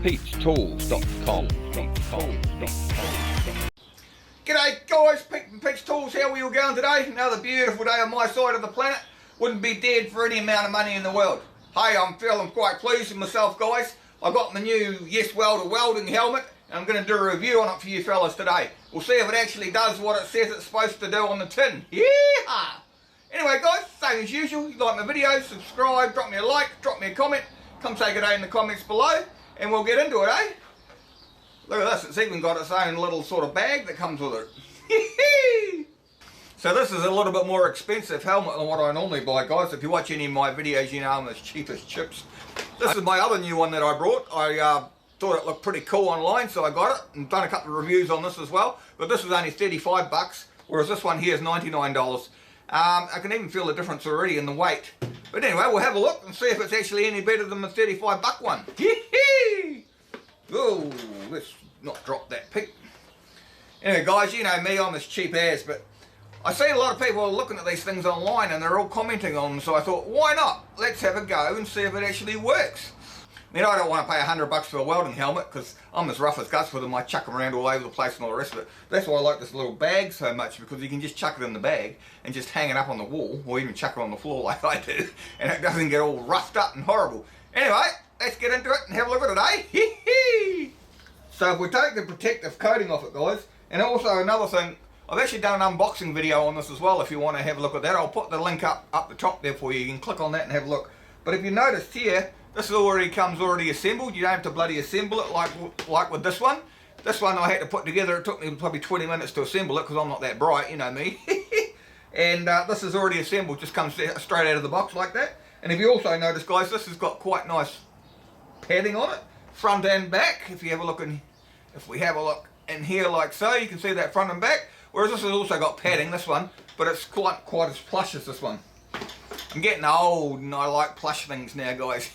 Pete'sTools.com. G'day guys, Pete from Pete's Tools. How are you all going today? Another beautiful day on my side of the planet. Wouldn't be dead for any amount of money in the world. Hey, I'm feeling quite pleased with myself, guys. I got my new Yeswelder lyg-q800d helmet, and I'm going to do a review on it for you fellas today. We'll see if it actually does what it says it's supposed to do on the tin. Yeah! Anyway guys, same as usual, you like my videos, subscribe, drop me a like, drop me a comment, come say good day in the comments below, and we'll get into it, eh? Look at this, it's even got its own little sort of bag that comes with it. So this is a little bit more expensive helmet than what I normally buy, guys. If you watch any of my videos, you know I'm as cheap as chips. This is my other new one that I brought. I thought it looked pretty cool online, so I got it and done a couple of reviews on this as well. But this was only 35 bucks, whereas this one here is $99. I can even feel the difference already in the weight. But anyway, we'll have a look and see if it's actually any better than the 35 buck one. Oh, let's not drop that peak. Anyway guys, you know me, I'm as cheap as, but I see a lot of people looking at these things online and they're all commenting on them, so I thought, why not? Let's have a go and see if it actually works. I mean, I don't want to pay $100 for a welding helmet because I'm as rough as guts with them. I chuck them around all over the place and all the rest of it. That's why I like this little bag so much, because you can just chuck it in the bag and just hang it up on the wall, or even chuck it on the floor like I do, and it doesn't get all roughed up and horrible. Anyway, let's get into it and have a look at it, eh? So if we take the protective coating off it, guys, and also another thing, I've actually done an unboxing video on this as well. If you want to have a look at that, I'll put the link up the top there for you. You can click on that and have a look. But if you notice here, this comes already assembled. You don't have to bloody assemble it like with this one. This one I had to put together. It took me probably 20 minutes to assemble it because I'm not that bright, you know me. And this is already assembled. Just comes straight out of the box like that. And if you also notice, guys, this has got quite nice padding on it, front and back. If we have a look in here like so, you can see that front and back. Whereas this has also got padding, this one, but it's quite as plush as this one. I'm getting old and I like plush things now, guys.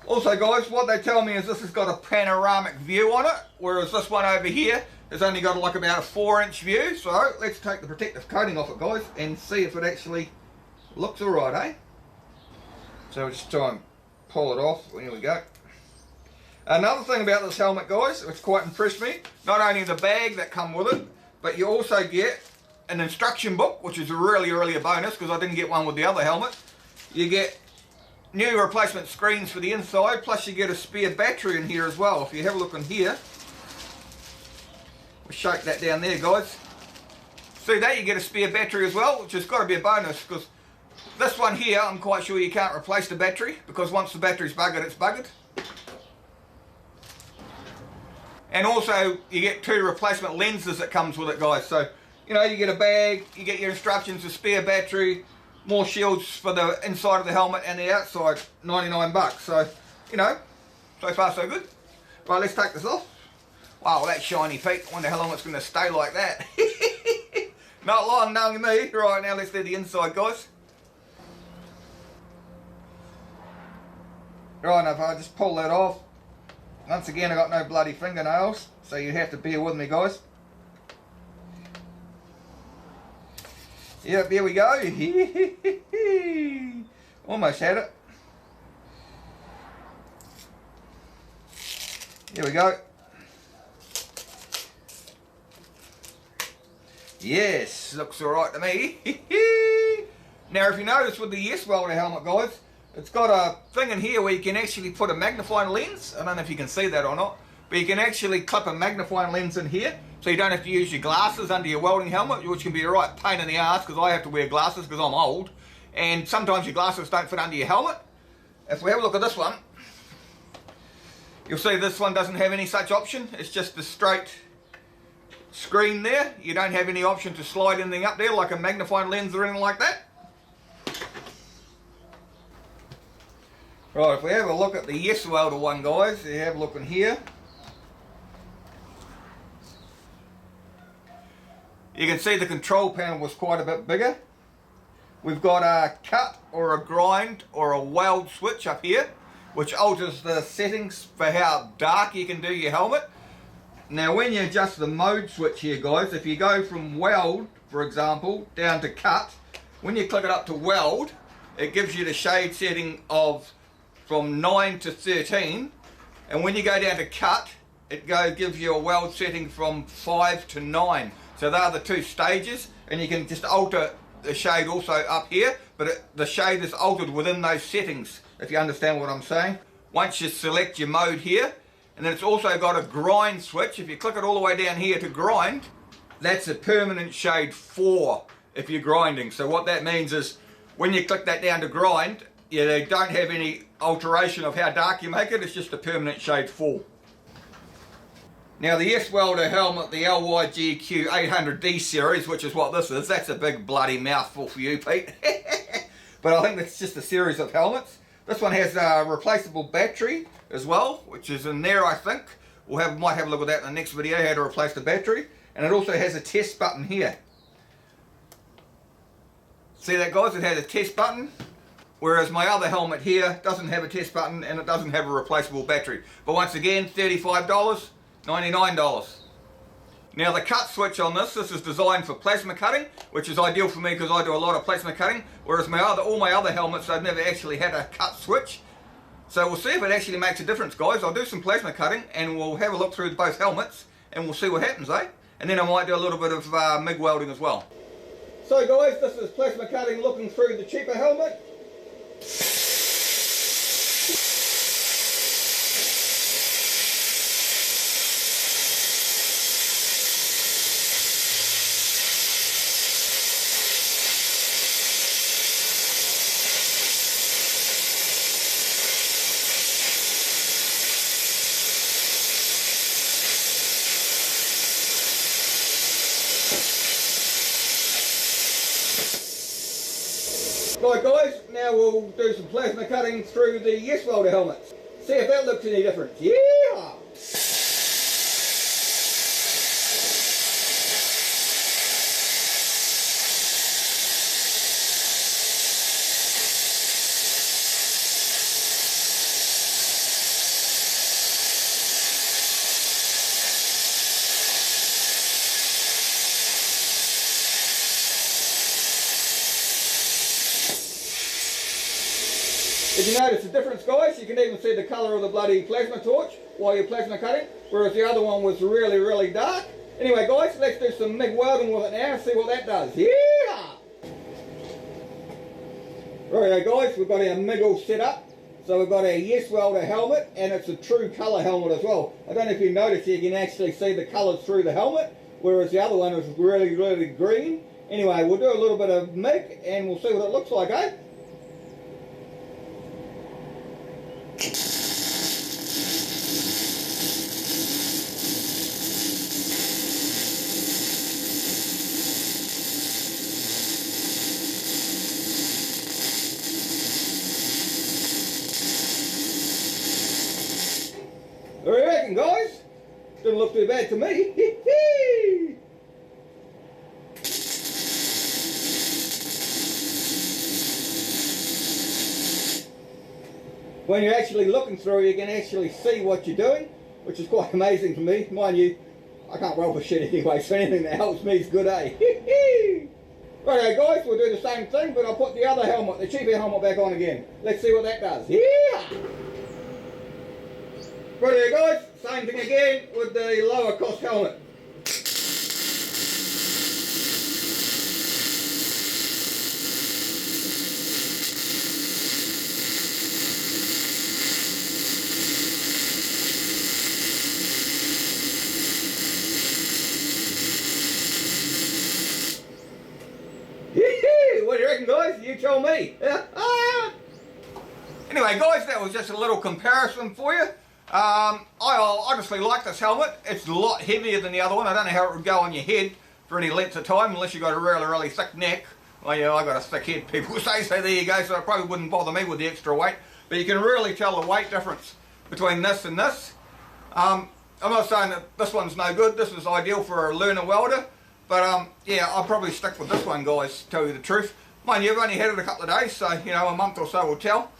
Also, guys, what they tell me is this has got a panoramic view on it, whereas this one over here has only got like about a 4-inch view. So let's take the protective coating off it, guys, and see if it actually looks alright, eh? So we'll just try and pull it off. Here we go. Another thing about this helmet, guys, which quite impressed me, not only the bag that come with it, but you also get an instruction book, which is really a bonus because I didn't get one with the other helmet. You get new replacement screens for the inside, plus you get a spare battery in here as well. If you have a look in here, we'll shake that down there, guys. See that? You get a spare battery as well, which has got to be a bonus because this one here, I'm quite sure you can't replace the battery because once the battery's buggered, it's buggered. And also, you get 2 replacement lenses that comes with it, guys. So, you know, you get a bag, you get your instructions, a spare battery, more shields for the inside of the helmet and the outside, 99 bucks. So, you know, so far so good. Right, let's take this off. Wow, that's shiny, Pete. I wonder how long it's going to stay like that. Not long, knowing me. Right, now let's do the inside, guys. Right, now if I just pull that off, once again, I got no bloody fingernails, so you have to bear with me, guys. Yep, here we go. Almost had it. Here we go. Yes, looks alright to me. Now, if you notice with the Yeswelder helmet, guys, it's got a thing in here where you can actually put a magnifying lens. I don't know if you can see that or not, but you can actually clip a magnifying lens in here, so you don't have to use your glasses under your welding helmet, which can be a right pain in the ass because I have to wear glasses because I'm old, and sometimes your glasses don't fit under your helmet. If we have a look at this one, you'll see this one doesn't have any such option. It's just a straight screen there. You don't have any option to slide anything up there like a magnifying lens or anything like that. Right, if we have a look at the Yeswelder one, guys, you have a look in here. You can see the control panel was quite a bit bigger. We've got a cut or a grind or a weld switch up here, which alters the settings for how dark you can do your helmet. Now when you adjust the mode switch here, guys, if you go from weld, for example, down to cut, when you click it up to weld, it gives you the shade setting of from 9 to 13, and when you go down to cut, it gives you a weld setting from 5 to 9. So they are the two stages, and you can just alter the shade also up here, but the shade is altered within those settings, if you understand what I'm saying. Once you select your mode here, and then it's also got a grind switch. If you click it all the way down here to grind, that's a permanent shade 4 if you're grinding. So what that means is when you click that down to grind, they don't have any alteration of how dark you make it, it's just a permanent shade 4. Now the Yeswelder helmet, the lyg-q800d series, which is what this is, that's a big bloody mouthful for you, Pete. But I think it's just a series of helmets. This one has a replaceable battery as well, which is in there, I think. Might have a look at that in the next video, how to replace the battery. And it also has a test button here. See that, guys? It has a test button. Whereas my other helmet here doesn't have a test button and it doesn't have a replaceable battery. But once again, $35, $99. Now the cut switch on this is designed for plasma cutting, which is ideal for me because I do a lot of plasma cutting, whereas all my other helmets I've never actually had a cut switch. So we'll see if it actually makes a difference, guys. I'll do some plasma cutting and we'll have a look through both helmets and we'll see what happens, eh? And then I might do a little bit of MIG welding as well. So guys, this is plasma cutting looking through the cheaper helmet. Right guys, now we'll do some plasma cutting through the Yeswelder helmets. See if that looks any different. Yeah! If you notice the difference, guys, you can even see the colour of the bloody plasma torch while you're plasma cutting, whereas the other one was really, really dark. Anyway, guys, let's do some MIG welding with it now and see what that does. Yeah! Right, guys, we've got our MIG all set up. So we've got our Yeswelder helmet, and it's a true colour helmet as well. I don't know if you notice, you can actually see the colours through the helmet, whereas the other one is really, really green. Anyway, we'll do a little bit of MIG and we'll see what it looks like, eh? What do you reckon, guys? Didn't look too bad to me. When you're actually looking through, you can actually see what you're doing, which is quite amazing to me. Mind you, I can't weld for shit anyway, so anything that helps me is good, eh? Righto guys, we'll do the same thing, but I'll put the other helmet, the cheaper helmet, back on again. Let's see what that does. Yeah! Righto guys, same thing again with the lower cost helmet. What do you reckon, guys? You tell me. Anyway guys, that was just a little comparison for you. I honestly like this helmet. It's a lot heavier than the other one. I don't know how it would go on your head for any length of time unless you've got a really, really thick neck. Well, yeah, I got a thick head, people say, so there you go. So it probably wouldn't bother me with the extra weight. But you can really tell the weight difference between this and this. I'm not saying that this one's no good. This is ideal for a learner welder. But yeah, I'll probably stick with this one, guys, to tell you the truth. Mind you, I've only had it a couple of days, so, you know, a month or so will tell.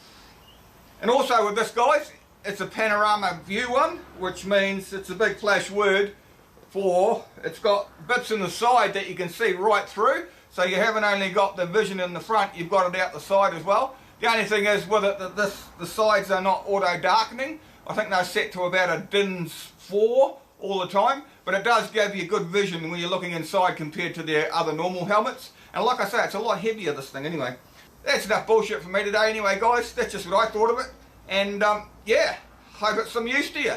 And also with this, guys, it's a panoramic view one, which means it's a big flash word for, it's got bits in the side that you can see right through. So you haven't only got the vision in the front, you've got it out the side as well. The only thing is with it that the sides are not auto darkening, I think they're set to about a DINS 4 all the time, but it does give you good vision when you're looking inside compared to their other normal helmets. And like I say, it's a lot heavier, this thing, anyway. That's enough bullshit for me today anyway, guys. That's just what I thought of it. And yeah, hope it's some use to you.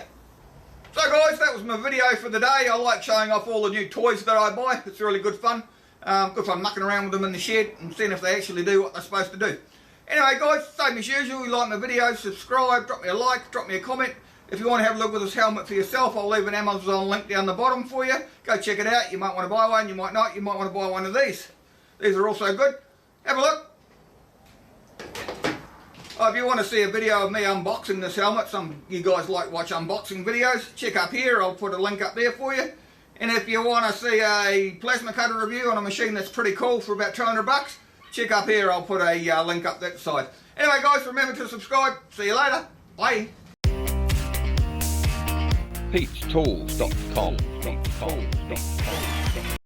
So guys, that was my video for the day. I like showing off all the new toys that I buy. It's really good fun. Good fun mucking around with them in the shed and seeing if they actually do what they're supposed to do. Anyway guys, same as usual, you like my videos, subscribe, drop me a like, drop me a comment. If you want to have a look at this helmet for yourself, I'll leave an Amazon link down the bottom for you. Go check it out. You might want to buy one, you might not. You might want to buy one of these. These are also good. Have a look. If you want to see a video of me unboxing this helmet, some you guys like watch unboxing videos, check up here. I'll put a link up there for you. And if you want to see a plasma cutter review on a machine that's pretty cool for about 200 bucks, check up here. I'll put a link up that side. Anyway guys, remember to subscribe. See you later. Bye. Pete'sTools.com